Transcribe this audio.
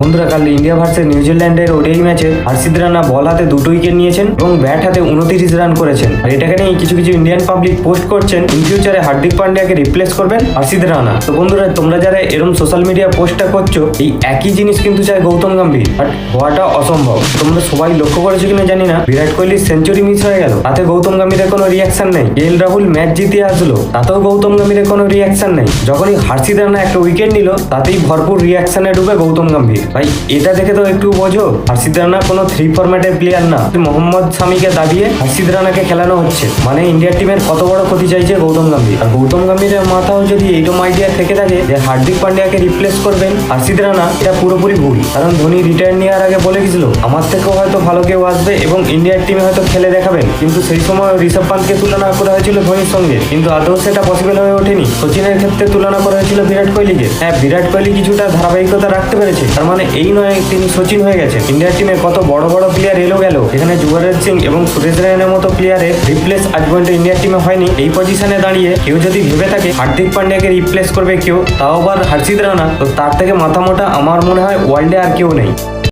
বন্ধুরা, কাল India versus নিউজিল্যান্ডের ওডিআই ম্যাচে হর্ষিত রানা বল হাতে 2 উইকেট নিয়েছেন এবং ব্যাট হাতে 29 রান করেছেন। আর এটাকে নিয়ে কিছু ইন্ডিয়ান পাবলিক পোস্ট করছেন ইন ফিউচারে হার্দিক পান্ডিয়াকে রিপ্লেস করবেন হর্ষিত রানা। তো বন্ধুরা, তোমরা যারা এরকম সোশ্যাল মিডিয়া পোস্টটা করছো, এই একই জিনিস কিন্তু চায় গৌতম গম্ভীর, বাট হওয়াটা অসম্ভব। তোমরা সবাই লক্ষ্য করেছো কিনা জানি না, বিরাট কোহলির সেঞ্চুরি মিস হয়ে গেল, তাতে গৌতম গম্ভীরের কোনো রিয়াকশন নেই। কে এল রাহুল ম্যাচ জিতে আসলো, তাতেও গৌতম গম্ভীরের কোনো রিয়াকশন নেই। যখনই হর্ষিত রানা একটা উইকেট নিল, তাতেই ভরপুর রিয়াকশনে ডুবে গৌতম গম্ভীর। ভাই, এটা দেখে তো একটু বোঝো হর্ষিত রানা কোনো 3 ফরম্যাটের প্লেয়ার না। মোহাম্মদ শামিকে দাবিয়ে হর্ষিত রানাকে খেলানো হচ্ছে, মানে ইন্ডিয়ার টিমের কত বড় ক্ষতি চাইছে গৌতম গম্ভীর। আর গৌতম গম্ভীরের মাথাও যদি এইরকম আইডিয়া থেকে থাকে যে হার্দিক পান্ডিয়াকে রিপ্লেস করবেন হর্ষিত রানা, এটা পুরোপুরি ভুল। কারণ ধোনি রিটায়ার নেওয়ার আগে বলে গেছিল আমার থেকেও হয়তো ভালো কেউ আসবে এবং ইন্ডিয়ার টিমে হয়তো খেলে দেখাবেন। কিন্তু সেই সময় ঋষভ পান্তকে তুলনা করা হয়েছিল ধোনির সঙ্গে, কিন্তু আদৌ সেটা পসিবল হয়ে ওঠেনি। সচিনের ক্ষেত্রে তুলনা করা হয়েছিল বিরাট কোহলিকে। হ্যাঁ, বিরাট কোহলি কিছুটা ধারাবাহিকতা রাখতে পেরেছে, তার মানে এই নয় তিনি সচিন হয়ে গেছেন। ইন্ডিয়ার টিমে কত বড় বড় প্লেয়ার এলো গেল, এখানে যুবরাজ সিং এবং সুরেশ রায়নের মতো প্লেয়ারের রিপ্লেস আজ পর্যন্ত ইন্ডিয়ার টিমে হয়নি। এই পজিশনে দাঁড়িয়ে কেউ যদি ভেবে থাকে হার্দিক পান্ডিয়াকে রিপ্লেস করবে কেউ, তাও আবার হর্ষিত রানা, তো তার থেকে মাথা মোটা আমার মনে হয় ওয়ার্ল্ডে আর কেউ নেই।